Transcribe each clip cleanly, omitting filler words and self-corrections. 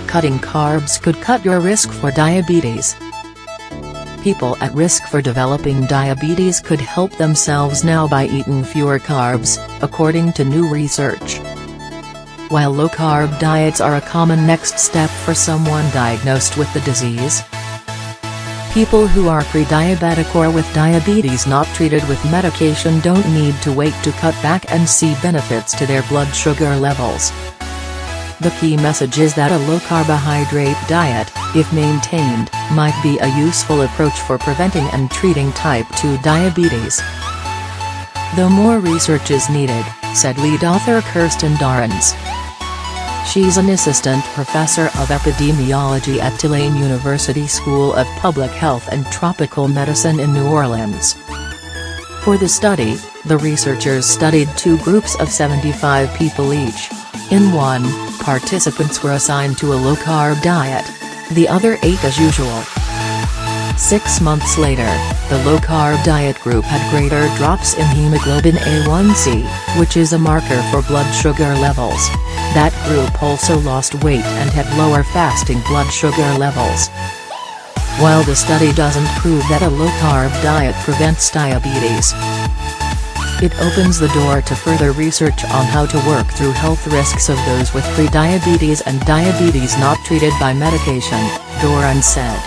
Cutting carbs could cut your risk for diabetes. People at risk for developing diabetes could help themselves now by eating fewer carbs, according to new research. While low-carb diets are a common next step for someone diagnosed with the disease, people who are pre-diabetic or with diabetes not treated with medication don't need to wait to cut back and see benefits to their blood sugar levels. The key message is that a low-carbohydrate diet, if maintained, might be a useful approach for preventing and treating type 2 diabetes. Though more research is needed, said lead author Kirsten Dorrans. She's an assistant professor of epidemiology at Tulane University School of Public Health and Tropical Medicine in New Orleans. For the study, the researchers studied two groups of 75 people each. In one, participants were assigned to a low-carb diet, the other ate as usual. 6 months later, the low-carb diet group had greater drops in hemoglobin A1c, which is a marker for blood sugar levels. That group also lost weight and had lower fasting blood sugar levels. While the study doesn't prove that a low-carb diet prevents diabetes, it opens the door to further research on how to work through health risks of those with prediabetes and diabetes not treated by medication, Dorrans said.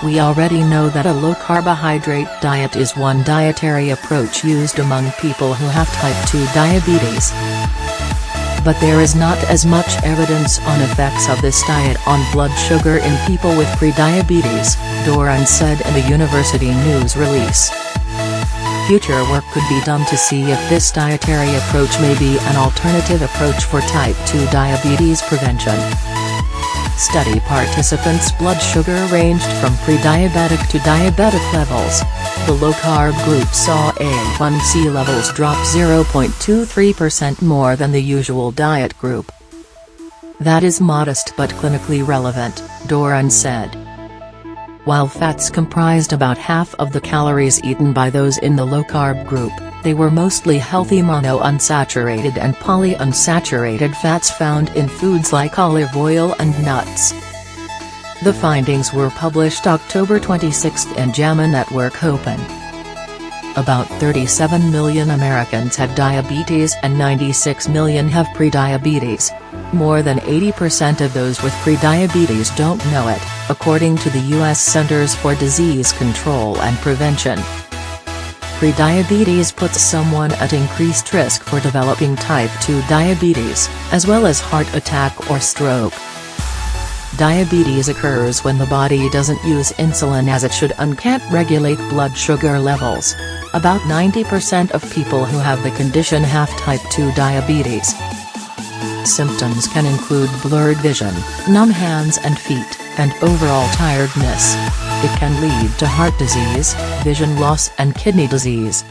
We already know that a low-carbohydrate diet is one dietary approach used among people who have type 2 diabetes. But there is not as much evidence on effects of this diet on blood sugar in people with prediabetes, Dorrans said in the university news release. Future work could be done to see if this dietary approach may be an alternative approach for type 2 diabetes prevention. Study participants' blood sugar ranged from pre-diabetic to diabetic levels. The low-carb group saw A1c levels drop 0.23% more than the usual diet group. That is modest but clinically relevant, Dorrans said. While fats comprised about half of the calories eaten by those in the low-carb group, they were mostly healthy monounsaturated and polyunsaturated fats found in foods like olive oil and nuts. The findings were published October 26 in JAMA Network Open. About 37 million Americans have diabetes and 96 million have prediabetes. More than 80% of those with prediabetes don't know it, according to the U.S. Centers for Disease Control and Prevention. Prediabetes puts someone at increased risk for developing type 2 diabetes, as well as heart attack or stroke. Diabetes occurs when the body doesn't use insulin as it should and can't regulate blood sugar levels. About 90% of people who have the condition have type 2 diabetes. Symptoms can include blurred vision, numb hands and feet, and overall tiredness. It can lead to heart disease, vision loss and kidney disease.